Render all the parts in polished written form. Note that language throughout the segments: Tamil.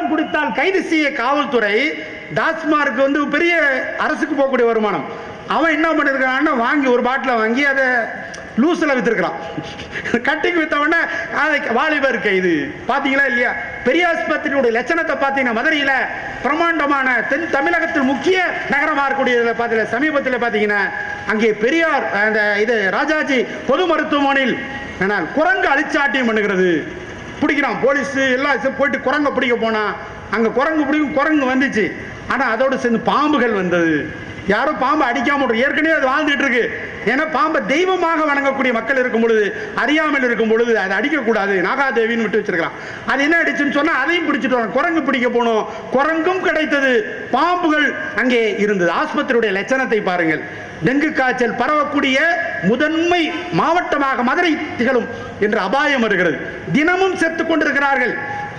பணம் கொடுத்தால் கைது செய்ய காவல்துறை. டாஸ்மார்க் வந்து பெரிய அரசுக்கு போகக்கூடிய வருமானம். அவன் என்ன பண்ணிருக்கான்னா, வாங்கி ஒரு பாட்டில் வாங்கி அதை லூஸில் வித்துருக்கிறான். கட்டிக்கு வித்தவொடனே அதை வாலிபர் கைது. பார்த்தீங்களா இல்லையா? பெரியாஸ்பத்திரியுடைய லட்சணத்தை பார்த்தீங்கன்னா, மதுரையில் பிரமாண்டமான தென் தமிழகத்தில் முக்கிய நகரமாக இருக்கக்கூடிய பார்த்தீங்க சமீபத்தில் பார்த்தீங்கன்னா, அங்கே பெரியார் அந்த இது ராஜாஜி பொது மருத்துவமனையில் குரங்கு அழிச்சாட்டியம் பண்ணுகிறது. பிடிக்கிறான் போலீஸ் எல்லாம் போயிட்டு குரங்கை பிடிக்க போனா, அங்கே குரங்கு வந்துச்சு. ஆனால் அதோடு சேர்ந்து பாம்புகள் வந்தது. யாரும் பாம்பை அடிக்காம ஏற்கனவே அது வாழ்ந்துட்டு இருக்கு. ஏன்னா பாம்பை தெய்வமாக வணங்கக்கூடிய மக்கள் இருக்கும் பொழுது, அறியாமல் இருக்கும் பொழுது அதை அடிக்கக்கூடாது, நாகாதேவின்னு விட்டு வச்சிருக்கலாம். அது என்ன அடிச்சுன்னு சொன்னா அதையும் பிடிச்சிட்டு வரோம். குரங்கு பிடிக்க போனோம், குரங்கும் கிடைத்தது, பாம்புகள் அங்கே இருந்தது. ஆஸ்பத்திரியுடைய லட்சணத்தை பாருங்கள். டெங்கு காய்ச்சல் பரவக்கூடிய முதன்மை மாவட்டமாக மதுரை திகழும் என்ற அபாயம் வருகிறது. தினமும் செத்துக் கொண்டிருக்கிறார்கள்.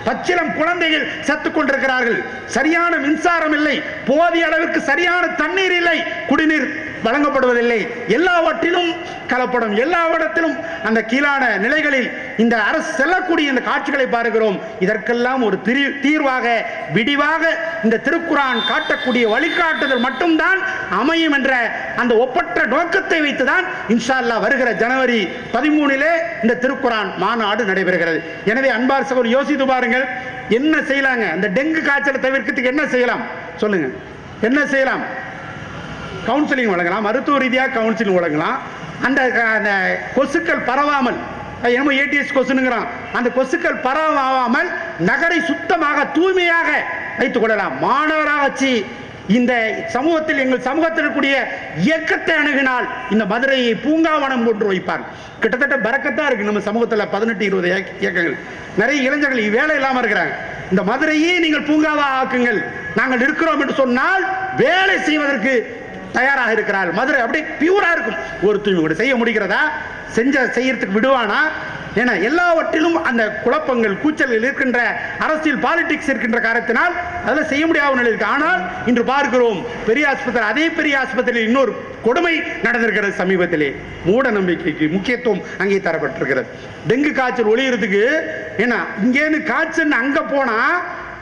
பச்சிலம் குழந்தைகள் செத்துக் கொண்டிருக்கிறார்கள். சரியான மின்சாரம் இல்லை, போதிய அளவிற்கு சரியான தண்ணீர் இல்லை, குடிநீர் வழங்கப்படுவதில்லை. எல்லாவற்றிலும் கலப்படம், எல்லாவற்றிலும் அந்த கீழான நிலைகளில் இந்த அரசு செல்லக்கூடிய இந்த காட்சிகளை பார்க்கிறோம். இதற்கெல்லாம் ஒரு தீர்வாக விடிவாக இந்த திருக்குரான் காட்டக்கூடிய வழிகாட்டுதல் மட்டும்தான் அமையும் என்ற அந்த ஒப்பற்ற நோக்கத்தை வைத்துதான் இன்ஷா அல்லாஹ் வருகிற ஜனவரி 13 இந்த திருக்குரான் மாநாடு நடைபெறுகிறது. எனவே அன்பார் சகோதரர் யோசித்து பாருங்கள், என்ன செய்யலாங்க? அந்த டெங்கு காய்ச்சலை தவிர்க்கிறதுக்கு என்ன செய்யலாம் சொல்லுங்க? என்ன செய்யலாம்? கவுன்சிலிங் வழங்கலாம், மருத்துவ ரீதியாக கவுன்சிலிங் வழங்கலாம். அந்த கொசுக்கள் பரவாமல், என்னமோ ஏடிஎஸ் கொசுங்கிறான், அந்த கொசுக்கள் பரவாமல் நகரை சுத்தமாக தூய்மையாக வைத்துக் கொள்ளலாம். மாநகராட்சி இந்த சமூகத்தில், எங்கள் சமூகத்தில் இருக்கக்கூடிய இயக்கத்தை அணுகினால் இந்த மதுரையை பூங்காவனம் போன்று வைப்பார். கிட்டத்தட்ட பறக்கத்தா இருக்கு நம்ம சமூகத்தில் 18-20 இயக்கங்கள். நிறைய இளைஞர்கள் வேலை இல்லாமல் இருக்கிறாங்க. இந்த மதுரையை நீங்கள் பூங்காவா ஆக்குங்கள், நாங்கள் இருக்கிறோம் என்று சொன்னால் வேலை செய்வதற்கு தயாராக இருக்கிறார். மதுரை அப்படியே பியூரா இருக்கும். ஒரு தூய்மை கூட செய்ய முடிகிறதா? செய்யறதுக்கு விடுவானா? ஏன்னா எல்லாவற்றிலும் அந்த குழப்பங்கள், கூச்சல்கள் இருக்கின்ற அரசியல் பாலிடிக்ஸ் இருக்கின்ற காரணத்தினால் அதெல்லாம் செய்ய முடியாத நிலை இருக்கு. ஆனால் இன்று பார்க்கிறோம் பெரிய ஆஸ்பத்திரி, அதே பெரிய ஆஸ்பத்திரியில் இன்னொரு கொடுமை நடந்திருக்கிறது சமீபத்திலே. மூட நம்பிக்கைக்கு முக்கியத்துவம் அங்கே தரப்பட்டிருக்கிறது. டெங்கு காய்ச்சல் ஒழியறதுக்கு ஏன்னா இங்கேன்னு காய்ச்சல் அங்க போனா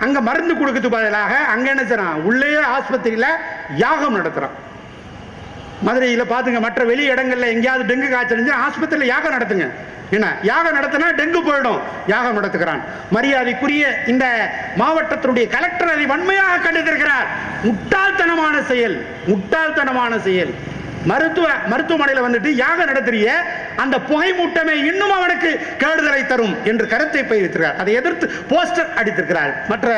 அங்க மருந்து கொடுக்கறதுக்கு பதிலாக அங்க என்ன செய்யறான், உள்ளே ஆஸ்பத்திரியில யாகம் நடத்துறான். மதுரையில் பார்த்துங்க, மற்ற வெளி இடங்கள்ல எங்கேயாவது டெங்கு காய்ச்சல் ஆஸ்பத்திரியில் யாகம் நடத்துங்க. என்ன யாகம் நடத்தினா டெங்கு போயிடும், யாகம் நடத்துகிறான். மரியாதைக்குரிய இந்த மாவட்டத்தினுடைய கலெக்டர் அதை வன்மையாக கண்டிருக்கிறார். முட்டாள்தனமான செயல், முட்டாள்தனமான செயல். மருத்துவமனையில் வந்துட்டு யாகம் நடத்துறிய அந்த புகை மூட்டமே இன்னும் அவனுக்கு கேடுதலை தரும் என்று கருத்தை பயிர்த்திருக்கிறார். அதை எதிர்த்து போஸ்டர் அடித்திருக்கிறார் மற்ற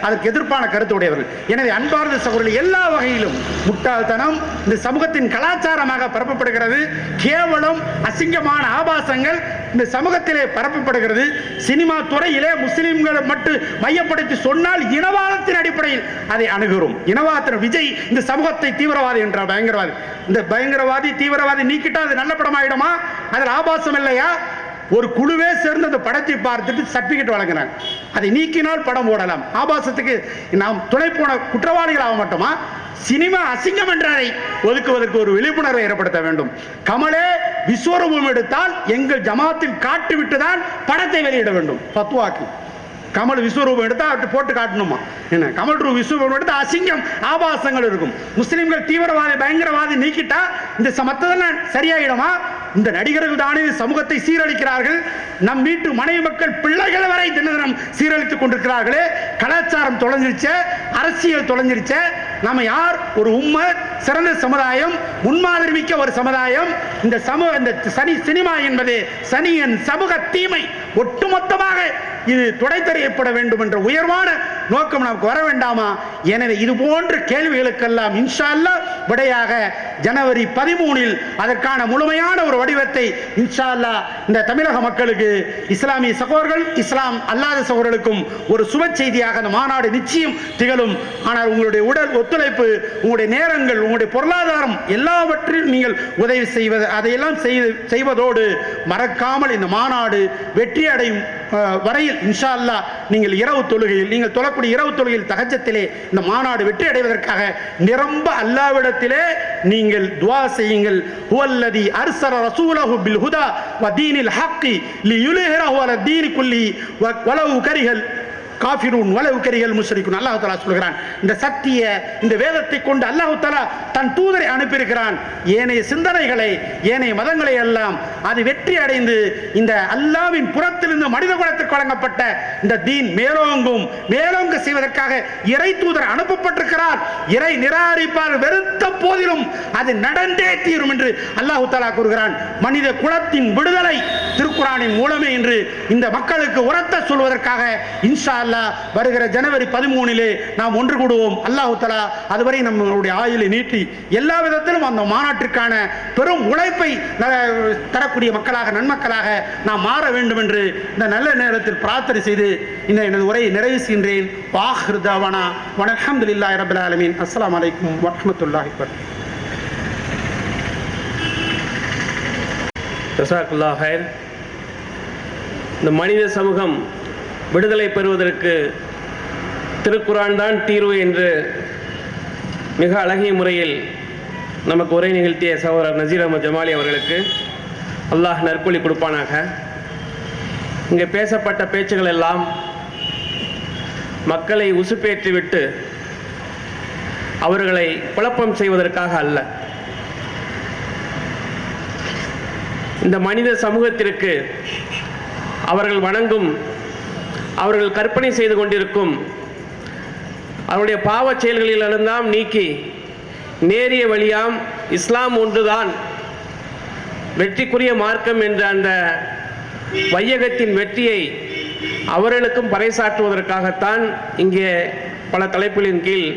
அதற்கு எதிர்ப்பான கருத்து உடையவர்கள். எனவே அன்பார்ந்த சகோதரர்கள், எல்லா வகையிலும் முட்டாள்தனம் இந்த சமூகத்தின் கலாச்சாரமாக பரப்பப்படுகிறது. கேவலம் அசிங்கமான ஆபாசங்கள் இந்த சமூகத்திலே பரப்பப்படுகிறது. சினிமா துறையிலே முஸ்லிம்களை மட்டும் மையப்படுத்தி சொன்னால் இனவாதத்தின் அடிப்படையில் அதை அணுகிறோம். இனவாதத்தின் விஜய் இந்த சமூகத்தை தீவிரவாதி என்றார், பயங்கரவாதி. இந்த பயங்கரவாதி தீவிரவாதி நீக்கிட்டா அது நல்ல படம் ஆயிடுமா? அதில் ஆபாசம் இல்லையா? ஒரு குழுவே சேர்ந்து அந்த படத்தை பார்த்துட்டு சர்டிபிகேட் வழங்குறாங்க. அதை நீக்கினால் படம் போடலாம். ஆபாசத்துக்கு நாம் துணை போன குற்றவாளிகள் ஆக மாட்டோமா? சினிமா அசிங்கம் என்றதை ஒதுக்குவதற்கு ஒரு விழிப்புணர்வை ஏற்படுத்த வேண்டும். கமலே விஸ்வரூபம் எடுத்தால் எங்கள் ஜமாத்தில் காட்டிவிட்டுதான் படத்தை வெளியிட வேண்டும். பத்வாக்கு கமல் விஸ்வரூபம் எடுத்தா போட்டு காட்டணுமா? என்ன கமல் விஸ்வரூபம் எடுத்தா அசிங்கம் ஆபாசங்கள் இருக்கும். முஸ்லிம்கள் தீவிரவாதி பயங்கரவாதி நீக்கிட்டா இந்த மத்ததெல்லாம் சரியாயிடுமா? இந்த நடிகர்கள் தானே சமூகத்தை சீரழிக்கிறார்கள். நம் வீட்டு மனைவி மக்கள் பிள்ளைகள் வரை தினம் சீரழித்துக் கொண்டிருக்கிறார்களே. கலாச்சாரம் தொலைஞ்சிருச்ச, அரசியல் தொலைஞ்சிருச்ச. நாம யார்? ஒரு உம்மத், சிறந்த சமுதாயம், முன்மாதிரி மிக்க ஒரு சமுதாயம். இந்த சமூக இந்த சினிமா என்பது சனியன் சமூக தீமை. ஒட்டுமொத்தமாக இது துடைத்தறியப்பட வேண்டும் என்ற உயர்வான நோக்கம் நமக்கு வர வேண்டாமா? எனவே இது போன்ற கேள்விகளுக்கெல்லாம் இன்ஷா அல்லாஹ் விடையாக ஜனவரி 13 அதற்கான முழுமையான ஒரு வடிவத்தை இன்ஷா அல்லாஹ் இந்த தமிழக மக்களுக்கு, இஸ்லாமிய சகோதரர்கள், இஸ்லாம் அல்லாத சகோதரர்களுக்கும் ஒரு சுப செய்தியாக அந்த மாநாடு நிச்சயம் திகழும். ஆனால் உங்களுடைய உடல் ஒத்துழைப்பு, உங்களுடைய நேரங்கள், உங்களுடைய பொருளாதாரம் எல்லாவற்றிலும் நீங்கள் உதவி செய்வது, அதையெல்லாம் செய்வதோடு மறக்காமல் இந்த மாநாடு வெற்றி அடையும் வரையில் இன்ஷா அல்லாஹ் நீங்கள் இரவு தொழுகையில், நீங்கள் தொழக்கூடிய இரவு தொழுகையில் தஹஜ்ஜத்திலே இந்த மாநாடு வெற்றி அடைவதற்காக நிரம்ப அல்லாஹ்விடத்திலே நீங்கள் துஆ செய்யுங்கள். ஹுவல்லதி அர்ஸல ரசூலஹு பில் ஹுதா வ தீனில் ஹக்கி லியுலிஹிரஹு அலா தீனி குல்லி வலவு கரிஹல் காஃபிரூன் வலவு கரிகள் முஸ்ரிக்குன். அல்லாஹ் தஆலா சொல்கிறான், இந்த சத்திய இந்த வேதத்தை கொண்டு அல்லாஹ் தஆலா தன் தூதரை அனுப்பியிருக்கிறான். ஏனைய சிந்தனைகளை ஏனைய மதங்களை எல்லாம் அது வெற்றி அடைந்து இந்த அல்லாஹ்வின் புறத்திலிருந்து மனித குலத்திற்கு வழங்கப்பட்ட இந்த தீன் மேலோங்க செய்வதற்காக இறை தூதர் அனுப்பப்பட்டிருக்கிறார். இறை நிராகரிப்பால் வெறுத்த போதிலும் அது நடந்தே தீரும் என்று அல்லாஹ் தஆலா கூறுகிறான். மனித குலத்தின் விடுதலை திருக்குர்ஆனின் மூலமே என்று இந்த மக்களுக்கு உரத்த சொல்வதற்காக இன்ஷா அல்லாஹ் வருகிற ஜனவரி 13 நாம் ஒன்று கூடுவோம். அல்லாஹ் தஆலா அதுவரை நம்மளுடைய ஆயுளை நீட்டி எல்லா விதத்திலும் அந்த மாநாட்டிற்கான பெரும் உழைப்பை தரக்கூடிய மக்களாக நன்மக்களாக நாம் மாற வேண்டும் என்று இந்த நல்ல நேரத்தில் பிரார்த்தனை செய்து இந்த எனது உரையை நிறைவு செய்கின்றேன். வாஹிரு தஅவானா வல்ஹம்துலில்லாஹி ரப்பில் ஆலமீன். அஸ்ஸலாமு அலைக்கும் வரஹ்மத்துல்லாஹி வபரகாத்துஹு. ஜஸாக்கல்லாஹ் ஹைர். இந்த மனித சமூகம் விடுதலை பெறுவதற்கு திருக்குர்ஆன் தான் தீர்வு என்று மிக அழகிய முறையில் நமக்கு உரை நிகழ்த்திய சகோதரர் நசீர் அஹ்மத் ஜமாலி அவர்களுக்கு அல்லாஹ் நற்கூலி கொடுப்பானாக. இங்கே பேசப்பட்ட பேச்சுகள் எல்லாம் மக்களை உசுப்பேற்றிவிட்டு அவர்களை குழப்பம் செய்வதற்காக அல்ல. இந்த மனித சமூகத்திற்கு அவர்கள் வணங்கும், அவர்கள் கற்பனை செய்து கொண்டிருக்கும் அவருடைய பாவச் செயல்களிலெல்லாம் நீக்கி நேரிய வழியாம் இஸ்லாம் ஒன்றுதான் வெற்றிக்குரிய மார்க்கம் என்ற அந்த வையகத்தின் வெற்றியை அவர்களுக்கும் பறைசாற்றுவதற்காகத்தான் இங்கே பல தலைப்புகளின் கீழ்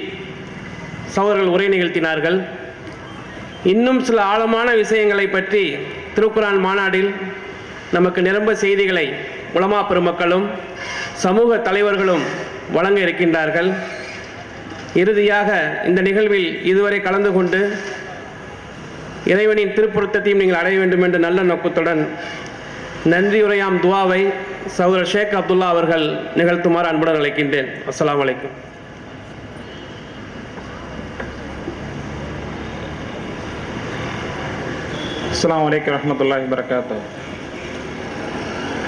சகோதரர்கள் உரை நிகழ்த்தினார்கள். இன்னும் சில ஆழமான விஷயங்களை பற்றி திருக்குர்ஆன் மாநாடில் நமக்கு நிரம்ப செய்திகளை உலமா பெருமக்களும் சமூக தலைவர்களும் வழங்க இருக்கின்றார்கள். இறுதியாக இந்த நிகழ்வில் இதுவரை கலந்து கொண்டு இறைவனின் திருப்பொருத்தத்தையும் நீங்கள் அடைய வேண்டும் என்ற நல்ல நோக்கத்துடன் நன்றியுரையாம் துவாவை சகோதரர் ஷேக் அப்துல்லா அவர்கள் நிகழ்த்துமாறு அன்புடன் அழைக்கின்றேன். அஸ்ஸலாமு அலைக்கும். அஸ்ஸலாமு அலைக்கும் வரஹ்மத்துல்லாஹி வபரகாத்துஹு.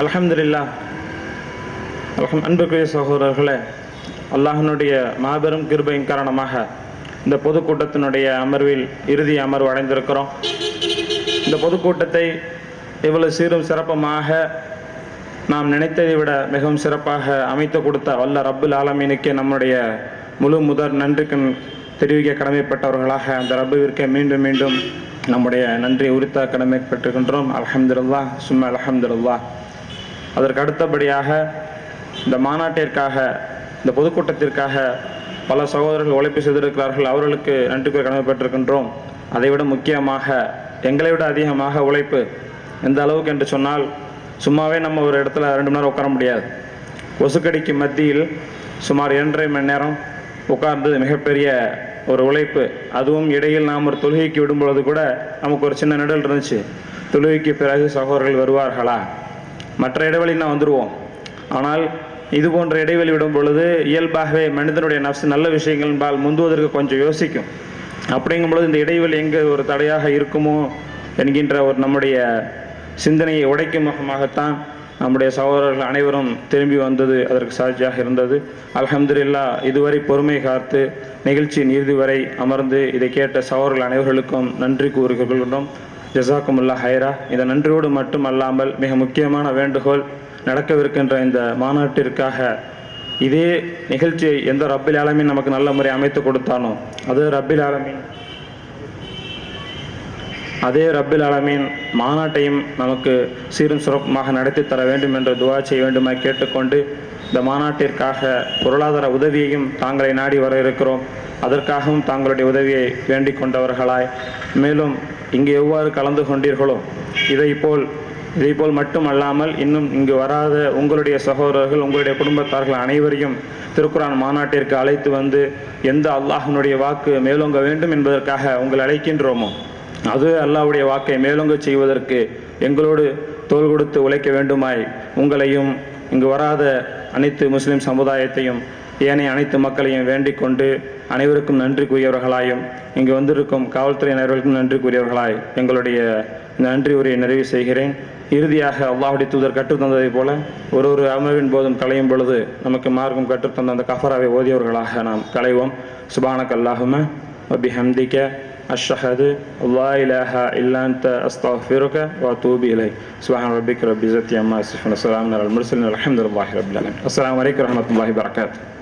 அல்ஹம்துலில்லாஹ். அன்புக்குரிய சகோதரர்களே, அல்லாஹ்வினுடைய மாபெரும் கிருபையின் காரணமாக இந்த பொதுக்கூட்டத்தினுடைய அமர்வில் இறுதி அமர்வு அடைந்திருக்கிறோம். இந்த பொதுக்கூட்டத்தை இவ்வளவு சீரும் சிறப்புமாக நாம் நினைத்ததை விட மிகவும் சிறப்பாக அமைத்து கொடுத்த வல்ல ரப்புல் ஆலமீனுக்கே நம்முடைய முழு முதற் நன்றிக்கு தெரிவிக்க கடமைப்பட்டவர்களாக அந்த ரப்புவிற்கு மீண்டும் மீண்டும் நம்முடைய நன்றி உரித்த கடமைப்பட்டிருக்கின்றோம். அல்ஹம்துலில்லாஹ் சும்மா அல்ஹம்துலில்லாஹ். அதற்கு அடுத்தபடியாக இந்த மாநாட்டிற்காக இந்த பொதுக்கூட்டத்திற்காக பல சகோதரர்கள் உழைப்பு செய்திருக்கிறார்கள். அவர்களுக்கு நன்றி கூற கடமைப்பட்டிருக்கின்றோம். அதைவிட முக்கியமாக எங்களை விட அதிகமாக உழைப்பு எந்த அளவுக்கு என்று சொன்னால், சும்மாவே நம்ம ஒரு இடத்துல 2 மணி நேரம் உட்கார முடியாது. கொசுக்கடிக்கு மத்தியில் சுமார் 2.5 மணி நேரம் உட்கார்ந்தது மிகப்பெரிய ஒரு உழைப்பு. அதுவும் இடையில் நாம் ஒரு தொழுகைக்கு விடும்பொழுது கூட நமக்கு ஒரு சின்ன நிழல் இருந்துச்சு, தொழுகைக்கு பிறகு சகோதரர்கள் வருவார்களா, மற்ற இடைவெளினா வந்துடுவோம். ஆனால் இது போன்ற இடைவெளி விடும் பொழுது இயல்பாகவே மனிதனுடைய நப்சு நல்ல விஷயங்கள்பால் முந்துவதற்கு கொஞ்சம் யோசிக்கும். அப்படிங்கும் பொழுது இந்த இடைவெளி எங்கே ஒரு தடையாக இருக்குமோ என்கின்ற ஒரு நம்முடைய சிந்தனையை உடைக்கும் முகமாகத்தான் நம்முடைய சகோதரர்கள் அனைவரும் திரும்பி வந்தது அதற்கு சாட்சியாக இருந்தது. அல்ஹம்துலில்லாஹ். இதுவரை பொறுமை காத்து நிகழ்ச்சியின் இறுதி வரை அமர்ந்து இதை கேட்ட சகோதரர்கள் அனைவர்களுக்கும் நன்றி கூறுகின்றோம். ஜஸாக்குமுல்லாஹ் ஹைரா. இந்த நன்றியோடு மட்டும் அல்லாமல் மிக முக்கியமான வேண்டுகோள், நடக்கவிருக்கின்ற இந்த மாநாட்டிற்காக இதே நிகழ்ச்சியை எந்த ரப்பில் ஆலமீன் நமக்கு நல்ல முறை அமைத்து கொடுத்தானோ அதே ரப்பில் ஆலமீன் மாநாட்டையும் நமக்கு சீரும் சிறப்புமாக நடத்தி தர வேண்டும் என்று துஆ செய்ய வேண்டுமாய் கேட்டுக்கொண்டு, இந்த மாநாட்டிற்காக பொருளாதார உதவியையும் தாங்களை நாடி வர இருக்கிறோம். அதற்காகவும் தாங்களுடைய உதவியை வேண்டிக் கொண்டவர்களாய், மேலும் இங்கு எவ்வாறு கலந்து கொண்டீர்களோ இதைப்போல் மட்டுமல்லாமல் இன்னும் இங்கு வராத உங்களுடைய சகோதரர்கள், உங்களுடைய குடும்பத்தார்கள் அனைவரையும் திருக்குர்ஆன் மாநாட்டிற்கு அழைத்து வந்து எந்த அல்லாஹ்வினுடைய வாக்கு மேலோங்க வேண்டும் என்பதற்காக உங்களை அழைக்கின்றோமோ அது அல்லாஹ்வுடைய வாக்கை மேலோங்க செய்வதற்கு எங்களோடு தோள் கொடுத்து உழைக்க வேண்டுமாய் உங்களையும் இங்கு வராத அனைத்து முஸ்லிம் சமுதாயத்தையும் ஏனைய அனைத்து மக்களையும் வேண்டிக் கொண்டு அனைவருக்கும் நன்றி கூறியவர்களாயும் இங்கு வந்திருக்கும் காவல்துறையினர்களுக்கும் நன்றி கூறியவர்களாய் எங்களுடைய நன்றி உரையை நிறைவு செய்கிறேன். இறுதியாக அல்லாஹுடைய தூதர் கற்றுத்தந்ததை போல ஒரு அமர்வின் போதும் களையும் பொழுது நமக்கு மார்க்கம் கற்றுத்தந்த அந்த கஃபராவை ஓதியவர்களாக நாம் களைவோம். சுபானக் அல்லாஹும வபிஹம்திக அஷ்ஹது அல்லா இலாஹா இல்லா அன்த அஸ்தக்ஃபிருக வ அத்தூபு இலைக். சுப்ஹான ரப்பிக ரப்பில் இஸ்ஸத்தி அம்மா யசிஃபூன். வஸ்ஸலாமு அலல் முர்ஸலீன். அல்ஹம்துலில்லாஹி ரப்பில் ஆலமீன். அஸ்ஸலாமு அலைக்கும் வரஹ்மத்துல்லாஹி வபரகாத்துஹு.